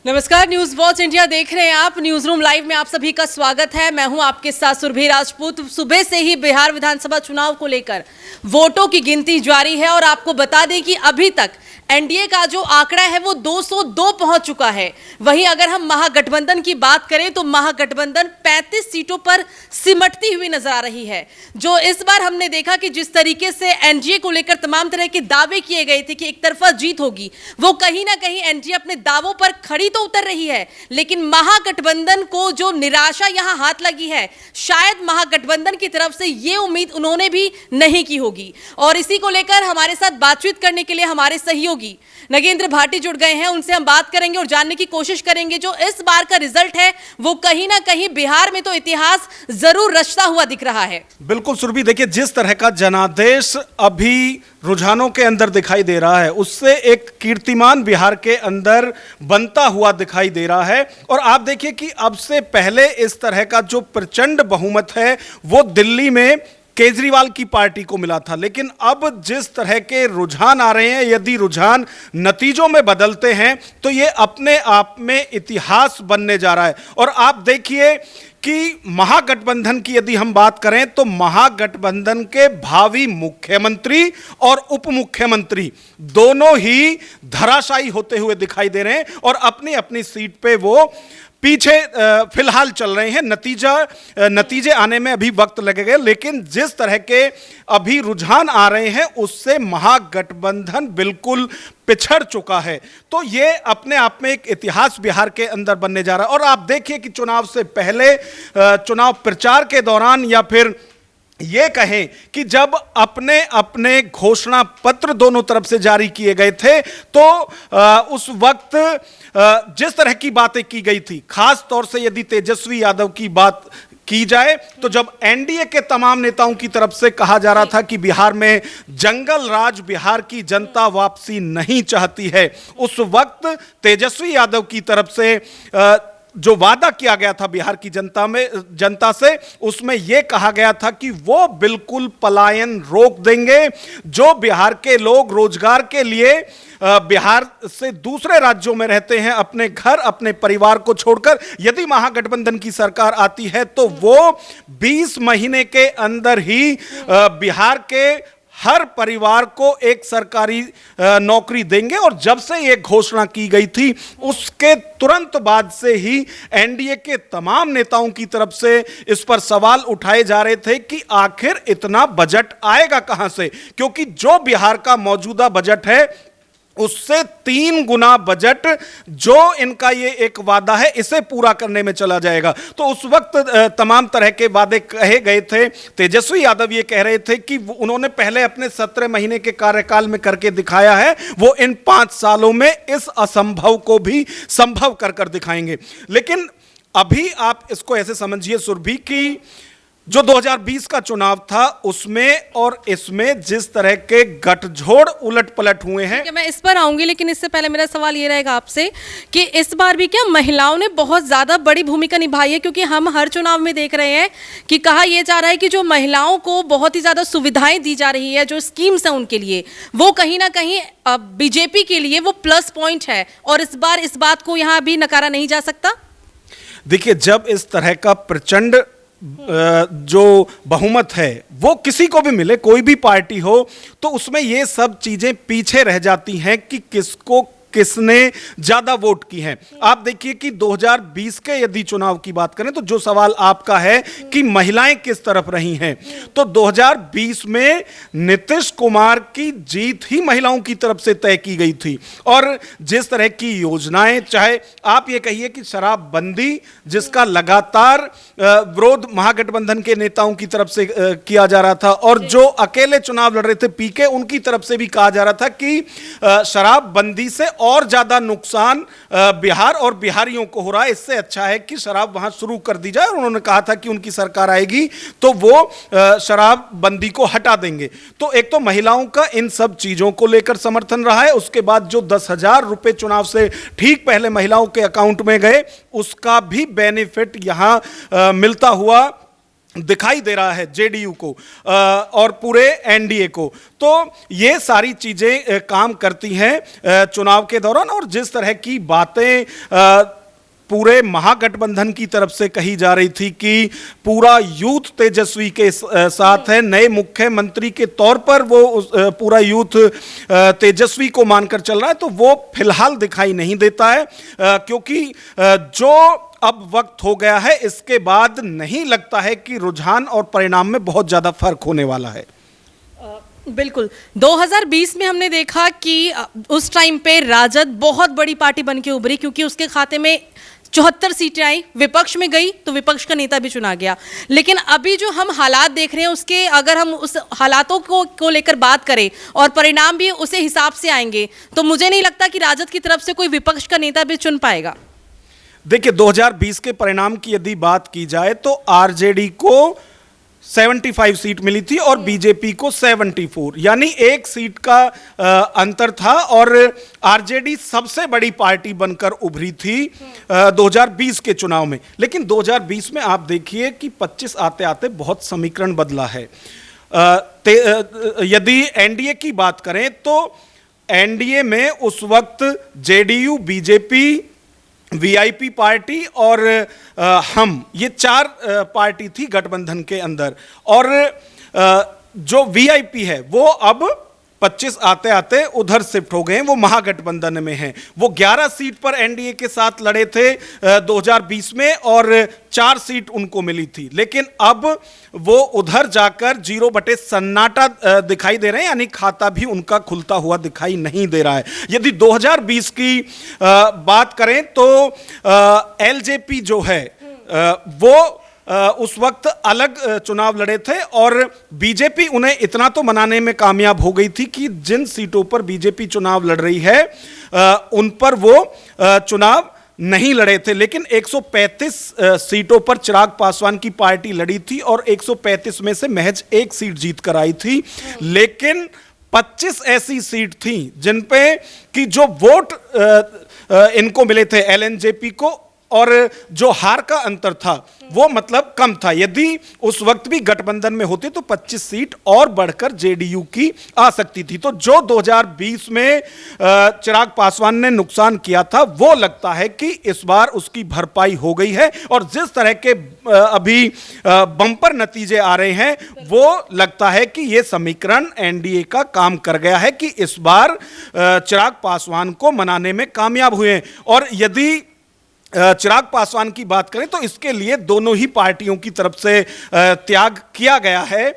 नमस्कार, news watch India देख रहे हैं आप। न्यूज रूम लाइव में आप सभी का स्वागत है। मैं हूं आपके साथ सुरभि राजपूत। सुबह से ही बिहार विधानसभा चुनाव को लेकर वोटों की गिनती जारी है और आपको बता दें कि अभी तक एनडीए का जो आंकड़ा है वो 202 पहुंच चुका है। वहीं अगर हम महागठबंधन की बात करें तो महागठबंधन 35 सीटों पर सिमटती हुई नजर आ रही है। जो इस बार हमने देखा कि जिस तरीके से एनडीए को लेकर तमाम तरह के दावे किए गए थे कि एक तरफा जीत होगी, वो कहीं ना कहीं एनडीए अपने दावों पर खड़ी तो उतर रही है, लेकिन महागठबंधन को जो निराशा यहां हाथ लगी है, शायद महागठबंधन की तरफ से ये उम्मीद उन्होंने भी नहीं की होगी। और इसी को लेकर हमारे साथ बातचीत करने के लिए हमारे सहयोगी नगेंद्र भाटी जुड़ गए हैं। उनसे हम बात करेंगे और जानने की कोशिश करेंगे जो इस बार का रिजल्ट है वो कहीं ना कहीं बिहार में तो इतिहास जरूर रचता हुआ दिख रहा है। बिल्कुल सुरभि, देखिए जिस तरह का जनादेश अभी रुझानों के अंदर दिखाई दे रहा है, उससे एक कीर्तिमान बिहार के अंदर बनता हुआ दिखाई दे रहा है। और आप देखिए कि अब से पहले इस तरह का जो प्रचंड बहुमत है वो दिल्ली में केजरीवाल की पार्टी को मिला था, लेकिन अब जिस तरह के रुझान आ रहे हैं, यदि रुझान नतीजों में बदलते हैं तो ये अपने आप में इतिहास बनने जा रहा है। और आप देखिए कि महागठबंधन की यदि हम बात करें तो महागठबंधन के भावी मुख्यमंत्री और उप मुख्यमंत्री दोनों ही धराशायी होते हुए दिखाई दे रहे हैं और अपनी अपनी सीट पे वो पीछे फिलहाल चल रहे हैं। नतीजे आने में अभी वक्त लगेगा, लेकिन जिस तरह के अभी रुझान आ रहे हैं उससे महागठबंधन बिल्कुल पिछड़ चुका है। तो ये अपने आप में एक इतिहास बिहार के अंदर बनने जा रहा है। और आप देखिए कि चुनाव से पहले, चुनाव प्रचार के दौरान, या फिर ये कहें कि जब अपने अपने घोषणा पत्र दोनों तरफ से जारी किए गए थे तो उस वक्त जिस तरह की बातें की गई थी, खास तौर से यदि तेजस्वी यादव की बात की जाए तो जब एनडीए के तमाम नेताओं की तरफ से कहा जा रहा था कि बिहार में जंगल राज, बिहार की जनता वापसी नहीं चाहती है, उस वक्त तेजस्वी यादव की तरफ से जो वादा किया गया था बिहार की जनता से, उसमें यह कहा गया था कि वो बिल्कुल पलायन रोक देंगे। जो बिहार के लोग रोजगार के लिए बिहार से दूसरे राज्यों में रहते हैं, अपने घर अपने परिवार को छोड़कर, यदि महागठबंधन की सरकार आती है तो वो 20 महीने के अंदर ही बिहार के हर परिवार को एक सरकारी नौकरी देंगे। और जब से यह घोषणा की गई थी उसके तुरंत बाद से ही एनडीए के तमाम नेताओं की तरफ से इस पर सवाल उठाए जा रहे थे कि आखिर इतना बजट आएगा कहां से, क्योंकि जो बिहार का मौजूदा बजट है उससे 3 गुना बजट जो इनका ये एक वादा है इसे पूरा करने में चला जाएगा। तो उस वक्त तमाम तरह के वादे कहे गए थे। तेजस्वी यादव ये कह रहे थे कि उन्होंने पहले अपने 17 महीने के कार्यकाल में करके दिखाया है, वो इन 5 सालों में इस असंभव को भी संभव कर दिखाएंगे। लेकिन अभी आप इसको ऐसे समझिए सुरभि कि जो 2020 का चुनाव था उसमें और इसमें जिस तरह के गठजोड़ उलट पलट हुए हैं, मैं इस पर आऊंगी, लेकिन इससे पहले मेरा सवाल ये रहेगा आपसे कि इस बार भी क्या महिलाओं ने बहुत ज्यादा बड़ी भूमिका निभाई है? क्योंकि हम हर चुनाव में देख रहे हैं कि कहा यह जा रहा है कि जो महिलाओं को बहुत ही ज्यादा सुविधाएं दी जा रही है, जो स्कीम्स हैं उनके लिए, वो कहीं ना कहीं बीजेपी के लिए वो प्लस पॉइंट है और इस बार इस बात को यहां भी नकारा नहीं जा सकता। देखिए, जब इस तरह का प्रचंड जो बहुमत है वो किसी को भी मिले, कोई भी पार्टी हो, तो उसमें ये सब चीजें पीछे रह जाती हैं कि किसने ज्यादा वोट की हैं। आप देखिए कि 2020 के यदि चुनाव की बात करें तो जो सवाल आपका है कि महिलाएं किस तरफ रही हैं, तो 2020 में नीतीश कुमार की जीत ही महिलाओं की तरफ से तय की गई थी। और जिस तरह की योजनाएं, चाहे आप ये कहिए कि शराबबंदी, जिसका लगातार विरोध महागठबंधन के नेताओं की तरफ से किया जा रहा था, और जो अकेले चुनाव लड़ रहे थे पीके, उनकी तरफ से भी कहा जा रहा था कि शराबबंदी से और ज्यादा नुकसान बिहार और बिहारियों को हो रहा है, इससे अच्छा है कि शराब वहां शुरू कर दी जाए। और उन्होंने कहा था कि उनकी सरकार आएगी तो वो शराबबंदी को हटा देंगे। तो एक तो महिलाओं का इन सब चीजों को लेकर समर्थन रहा है। उसके बाद जो 10,000 रुपए चुनाव से ठीक पहले महिलाओं के अकाउंट में गए, उसका भी बेनिफिट यहां मिलता हुआ दिखाई दे रहा है जेडीयू को और पूरे एनडीए को। तो ये सारी चीजें काम करती हैं चुनाव के दौरान। और जिस तरह की बातें पूरे महागठबंधन की तरफ से कही जा रही थी कि पूरा यूथ तेजस्वी के साथ है, नए मुख्यमंत्री के तौर पर वो पूरा यूथ तेजस्वी को मानकर चल रहा है, तो वो फिलहाल दिखाई नहीं देता है क्योंकि जो अब वक्त हो गया है, इसके बाद नहीं लगता है कि रुझान और परिणाम में बहुत ज्यादा फर्क होने वाला है। बिल्कुल 2020 में हमने देखा कि उस टाइम पे राजद बहुत बड़ी पार्टी बन के उभरी क्योंकि उसके खाते में 74 सीटें आई, विपक्ष में गई तो विपक्ष का नेता भी चुना गया। लेकिन अभी जो हम हालात देख रहे हैं उसके अगर हम उस हालातों को लेकर बात करें और परिणाम भी उसी हिसाब से आएंगे तो मुझे नहीं लगता कि राजद की तरफ से कोई विपक्ष का नेता भी चुन पाएगा। देखिए 2020 के परिणाम की यदि बात की जाए तो आरजेडी को 75 सीट मिली थी और बीजेपी को 74, यानी एक सीट का अंतर था और आरजेडी सबसे बड़ी पार्टी बनकर उभरी थी 2020 के चुनाव में। लेकिन 2020 में आप देखिए कि 25 आते आते बहुत समीकरण बदला है। यदि एनडीए की बात करें तो एनडीए में उस वक्त जेडीयू, बीजेपी, वीआईपी पार्टी और हम, ये चार पार्टी थी गठबंधन के अंदर। और जो वीआईपी है वो अब 25 आते आते उधर शिफ्ट हो गए हैं, वो महागठबंधन में हैं। वो 11 सीट पर एनडीए के साथ लड़े थे 2020 में और 4 सीट उनको मिली थी। लेकिन अब वो उधर जाकर 0 सन्नाटा दिखाई दे रहे हैं, यानी खाता भी उनका खुलता हुआ दिखाई नहीं दे रहा है। यदि 2020 की बात करें तो एलजेपी जो है वो उस वक्त अलग चुनाव लड़े थे और बीजेपी उन्हें इतना तो मनाने में कामयाब हो गई थी कि जिन सीटों पर बीजेपी चुनाव लड़ रही है उन पर वो चुनाव नहीं लड़े थे। लेकिन 135 सीटों पर चिराग पासवान की पार्टी लड़ी थी और 135 में से महज एक सीट जीत कर आई थी। लेकिन 25 ऐसी सीट थी जिन पे कि जो वोट इनको मिले थे एलएनजेपी को, और जो हार का अंतर था वो मतलब कम था। यदि उस वक्त भी गठबंधन में होते तो 25 सीट और बढ़कर जेडीयू की आ सकती थी। तो जो 2020 में चिराग पासवान ने नुकसान किया था वो लगता है कि इस बार उसकी भरपाई हो गई है। और जिस तरह के अभी बम्पर नतीजे आ रहे हैं वो लगता है कि ये समीकरण एनडीए का काम कर गया है कि इस बार चिराग पासवान को मनाने में कामयाब हुए। और यदि चिराग पासवान की बात करें तो इसके लिए दोनों ही पार्टियों की तरफ से त्याग किया गया है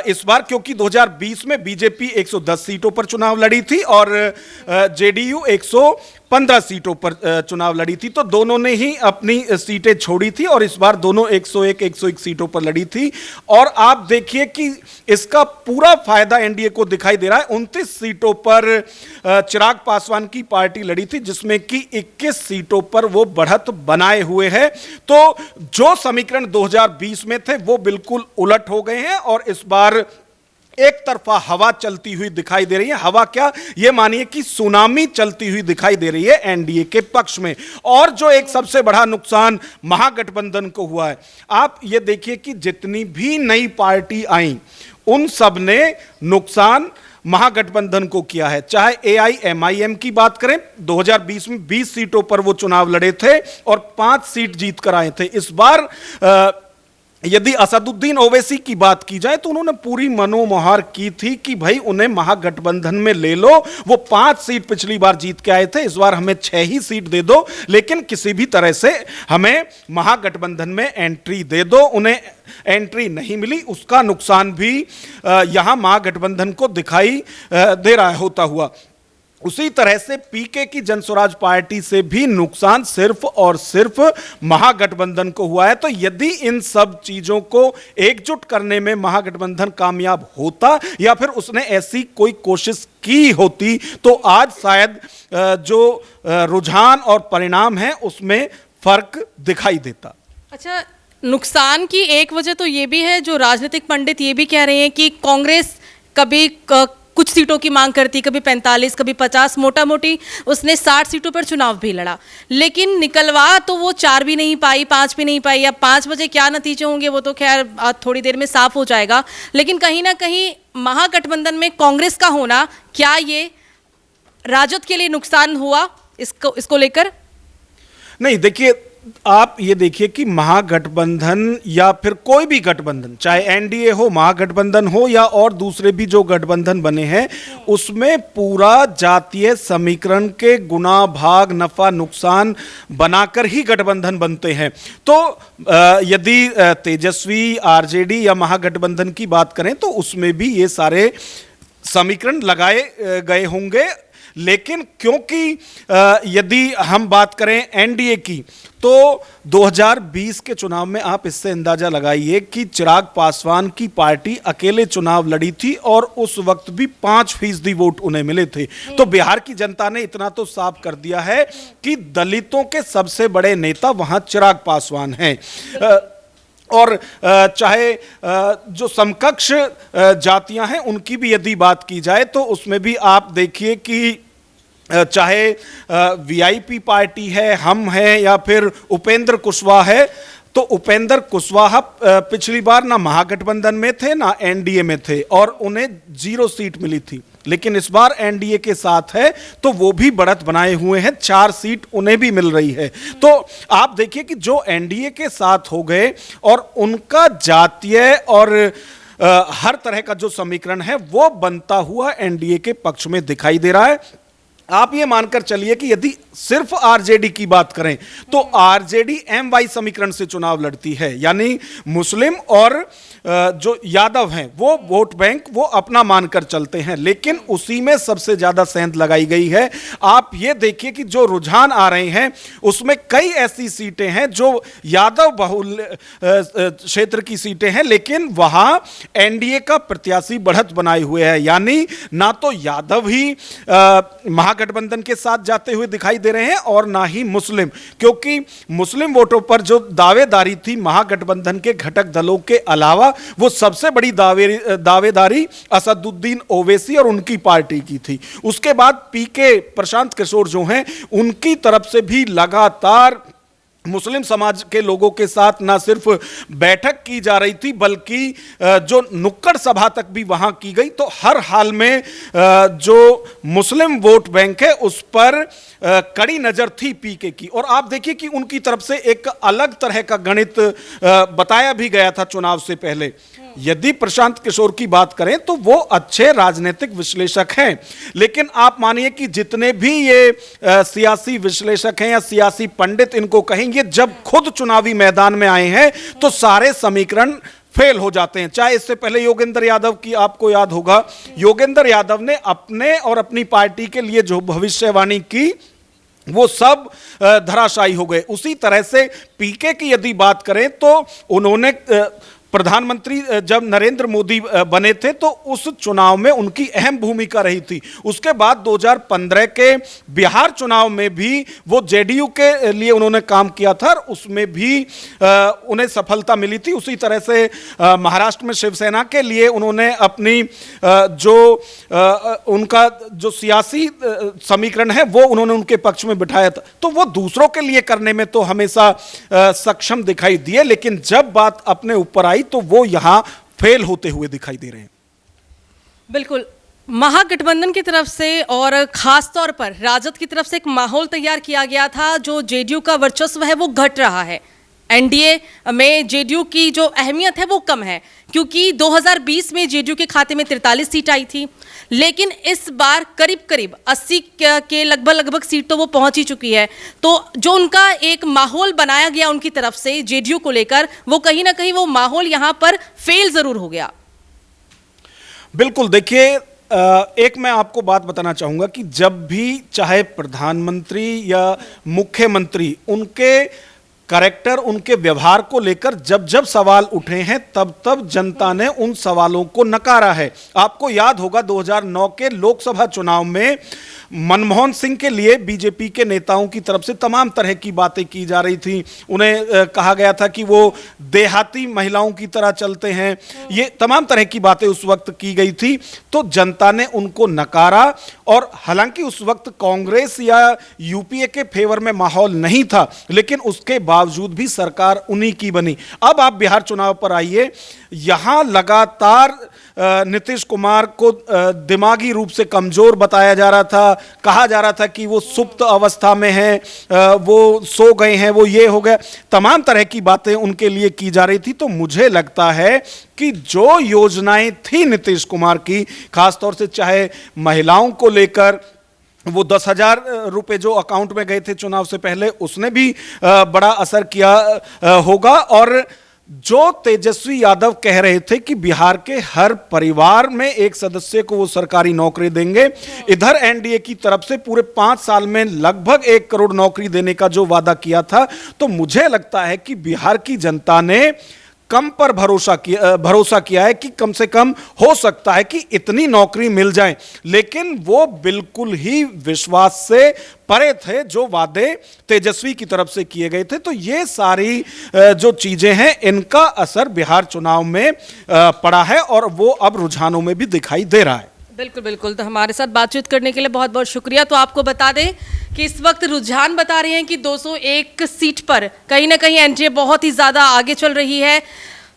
इस बार, क्योंकि 2020 में बीजेपी 110 सीटों पर चुनाव लड़ी थी और जेडीयू 115 सीटों पर चुनाव लड़ी थी। तो दोनों ने ही अपनी सीटें छोड़ी थी और इस बार दोनों 101 सीटों पर लड़ी थी। और आप देखिए कि इसका पूरा फायदा एनडीए को दिखाई दे रहा है। 29 सीटों पर चिराग पासवान की पार्टी लड़ी थी जिसमें कि 21 सीटों पर वो बढ़त बनाए हुए है। तो जो समीकरण 2020 में थे वो बिल्कुल उलट हो गए हैं और इस बार एक तरफा हवा चलती हुई दिखाई दे रही है। हवा क्या, ये मानिए कि सुनामी चलती हुई दिखाई दे रही है एनडीए के पक्ष में। और जो एक सबसे बड़ा नुकसान महागठबंधन को हुआ है, आप ये देखिए कि जितनी भी नई पार्टी आई उन सब ने नुकसान महागठबंधन को किया है। चाहे एआईएमआईएम की बात करें, 2020 में 20 सीटों पर वो चुनाव लड़े थे और 5 सीट जीत कर आए थे। इस बार यदि असदुद्दीन ओवैसी की बात की जाए तो उन्होंने पूरी मनोमुहार की थी कि भाई उन्हें महागठबंधन में ले लो। वो 5 सीट पिछली बार जीत के आए थे, इस बार हमें 6 ही सीट दे दो, लेकिन किसी भी तरह से हमें महागठबंधन में एंट्री दे दो। उन्हें एंट्री नहीं मिली, उसका नुकसान भी यहां महागठबंधन को दिखाई दे रहा होता हुआ। उसी तरह से पीके की जनस्वराज पार्टी से भी नुकसान सिर्फ और सिर्फ महागठबंधन को हुआ है। तो यदि इन सब चीजों को एकजुट करने में महागठबंधन कामयाब होता या फिर उसने ऐसी कोई कोशिश की होती तो आज शायद जो रुझान और परिणाम है उसमें फर्क दिखाई देता। अच्छा, नुकसान की एक वजह तो ये भी है, जो राजनीतिक पंडित ये भी कह रहे हैं कि कांग्रेस कभी कुछ सीटों की मांग करती, कभी 45, कभी 50, मोटा मोटी उसने 60 सीटों पर चुनाव भी लड़ा, लेकिन निकलवा तो वो 4 भी नहीं पाई, 5 भी नहीं पाई। अब 5 बजे क्या नतीजे होंगे वो तो खैर थोड़ी देर में साफ हो जाएगा, लेकिन कहीं ना कहीं महागठबंधन में कांग्रेस का होना, क्या ये राजद के लिए नुकसान हुआ इसको लेकर? नहीं, देखिए, आप ये देखिए कि महागठबंधन या फिर कोई भी गठबंधन, चाहे एनडीए हो, महागठबंधन हो या और दूसरे भी जो गठबंधन बने हैं, उसमें पूरा जातीय समीकरण के गुना भाग नफा नुकसान बनाकर ही गठबंधन बनते हैं। तो यदि तेजस्वी, आरजेडी या महागठबंधन की बात करें तो उसमें भी ये सारे समीकरण लगाए गए होंगे। लेकिन क्योंकि यदि हम बात करें एनडीए की, तो 2020 के चुनाव में आप इससे अंदाजा लगाइए कि चिराग पासवान की पार्टी अकेले चुनाव लड़ी थी और उस वक्त भी 5% वोट उन्हें मिले थे। तो बिहार की जनता ने इतना तो साफ कर दिया है कि दलितों के सबसे बड़े नेता वहां चिराग पासवान हैं। और चाहे जो समकक्ष जातियां हैं उनकी भी यदि बात की जाए तो उसमें भी आप देखिए कि चाहे वीआईपी पार्टी है, हम हैं, या फिर उपेंद्र कुशवाहा है, तो उपेंद्र कुशवाहा पिछली बार ना महागठबंधन में थे ना एनडीए में थे और उन्हें 0 सीट मिली थी, लेकिन इस बार एनडीए के साथ है तो वो भी बढ़त बनाए हुए हैं, 4 सीट उन्हें भी मिल रही है। तो आप देखिए कि जो एनडीए के साथ हो गए और उनका जातीय और हर तरह का जो समीकरण है वो बनता हुआ एनडीए के पक्ष में दिखाई दे रहा है। आप ये मानकर चलिए कि यदि सिर्फ आरजेडी की बात करें तो आरजेडी एमवाई समीकरण से चुनाव लड़ती है, यानी मुस्लिम और जो यादव हैं वो वोट बैंक वो अपना मानकर चलते हैं, लेकिन उसी में सबसे ज्यादा सेंध लगाई गई है। आप ये देखिए कि जो रुझान आ रहे हैं उसमें कई ऐसी सीटें हैं जो यादव बहुल क्षेत्र की सीटें हैं, लेकिन वहां एनडीए का प्रत्याशी बढ़त बनाए हुए है, यानी ना तो यादव ही महागठबंधन के साथ जाते हुए दिखाई दे रहे हैं और ना ही मुस्लिम, क्योंकि मुस्लिम वोटों पर जो दावेदारी थी महागठबंधन के घटक दलों के अलावा, वो सबसे बड़ी दावेदारी असदुद्दीन ओवैसी और उनकी पार्टी की थी। उसके बाद पीके प्रशांत किशोर जो हैं उनकी तरफ से भी लगातार मुस्लिम समाज के लोगों के साथ ना सिर्फ बैठक की जा रही थी बल्कि जो नुक्कड़ सभा तक भी वहां की गई। तो हर हाल में जो मुस्लिम वोट बैंक है उस पर कड़ी नजर थी पीके की, और आप देखिए कि उनकी तरफ से एक अलग तरह का गणित बताया भी गया था चुनाव से पहले। यदि प्रशांत किशोर की बात करें तो वो अच्छे राजनीतिक विश्लेषक हैं, लेकिन आप मानिए कि जितने भी ये सियासी विश्लेषक हैं या सियासी पंडित इनको कहेंगे, जब खुद चुनावी मैदान में आए हैं तो सारे समीकरण फेल हो जाते हैं। चाहे इससे पहले योगेंद्र यादव की आपको याद होगा, योगेंद्र यादव ने अपने और अपनी पार्टी के लिए जो भविष्यवाणी की वो सब धराशायी हो गए। उसी तरह से पीके की यदि बात करें तो उन्होंने प्रधानमंत्री जब नरेंद्र मोदी बने थे तो उस चुनाव में उनकी अहम भूमिका रही थी। उसके बाद 2015 के बिहार चुनाव में भी वो जेडीयू के लिए उन्होंने काम किया था और उसमें भी उन्हें सफलता मिली थी। उसी तरह से महाराष्ट्र में शिवसेना के लिए उन्होंने अपनी उनका जो सियासी समीकरण है वो उन्होंने उनके पक्ष में बिठाया था। तो वो दूसरों के लिए करने में तो हमेशा सक्षम दिखाई दिए, लेकिन जब बात अपने ऊपर आई तो वो यहां फेल होते हुए दिखाई दे रहे हैं। बिल्कुल, महागठबंधन की तरफ से और खास तौर पर राजद की तरफ से एक माहौल तैयार किया गया था। जो जेडीयू का वर्चस्व है वो घट रहा है, एनडीए में जेडीयू की जो अहमियत है वो कम है, क्योंकि 2020 में जेडीयू के खाते में 43 सीट आई थी, लेकिन इस बार करीब करीब 80 के लगभग सीट तो वो पहुंच ही चुकी है। तो जो उनका एक माहौल बनाया गया उनकी तरफ से जेडीयू को लेकर, वो कहीं ना कहीं वो माहौल यहां पर फेल जरूर हो गया। बिल्कुल, देखिए एक मैं आपको बात बताना चाहूंगा कि जब भी चाहे प्रधानमंत्री या मुख्यमंत्री उनके कैरेक्टर, उनके व्यवहार को लेकर जब जब सवाल उठे हैं तब तब जनता ने उन सवालों को नकारा है। आपको याद होगा 2009 के लोकसभा चुनाव में मनमोहन सिंह के लिए बीजेपी के नेताओं की तरफ से तमाम तरह की बातें की जा रही थी। उन्हें कहा गया था कि वो देहाती महिलाओं की तरह चलते हैं, ये तमाम तरह की बातें उस वक्त की गई थी। तो जनता ने उनको नकारा और हालांकि उस वक्त कांग्रेस या यूपीए के फेवर में माहौल नहीं था, लेकिन उसके बावजूद भी सरकार उन्हीं की बनी। अब आप बिहार चुनाव पर आइए, यहां लगातार नीतीश कुमार को दिमागी रूप से कमजोर बताया जा रहा था, कहा जा रहा था कि वो सुप्त अवस्था में हैं, वो सो गए हैं, वो ये हो गया, तमाम तरह की बातें उनके लिए की जा रही थी। तो मुझे लगता है कि जो योजनाएं थी नीतीश कुमार की, खासतौर से चाहे महिलाओं को लेकर वो 10,000 रुपए जो अकाउंट में गए थे चुनाव से पहले, उसने भी बड़ा असर किया होगा। और जो तेजस्वी यादव कह रहे थे कि बिहार के हर परिवार में एक सदस्य को वो सरकारी नौकरी देंगे, इधर एनडीए की तरफ से पूरे 5 साल में लगभग 1 करोड़ नौकरी देने का जो वादा किया था, तो मुझे लगता है कि बिहार की जनता ने कम पर भरोसा किया है कि कम से कम हो सकता है कि इतनी नौकरी मिल जाए। लेकिन वो बिल्कुल ही विश्वास से परे थे जो वादे तेजस्वी की तरफ से किए गए थे। तो ये सारी जो चीजें हैं, इनका असर बिहार चुनाव में पड़ा है और वो अब रुझानों में भी दिखाई दे रहा है। बिल्कुल बिल्कुल। तो हमारे साथ बातचीत करने के लिए बहुत बहुत शुक्रिया। तो आपको बता दें कि इस वक्त रुझान बता रहे हैं कि 201 सीट पर कहीं ना कहीं एनडीए बहुत ही ज़्यादा आगे चल रही है।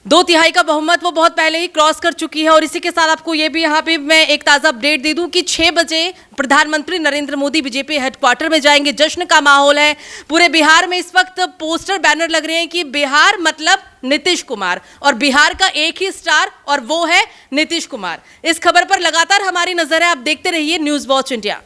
2/3 का बहुमत वो बहुत पहले ही क्रॉस कर चुकी है। और इसी के साथ आपको ये भी यहाँ पे मैं एक ताज़ा अपडेट दे दूं कि 6 बजे प्रधानमंत्री नरेंद्र मोदी बीजेपी हेडक्वार्टर में जाएंगे। जश्न का माहौल है पूरे बिहार में। इस वक्त पोस्टर बैनर लग रहे हैं कि बिहार मतलब नीतीश कुमार, और बिहार का एक ही स्टार और वो है नीतीश कुमार। इस खबर पर लगातार हमारी नजर है। आप देखते रहिए न्यूज़ वॉच इंडिया।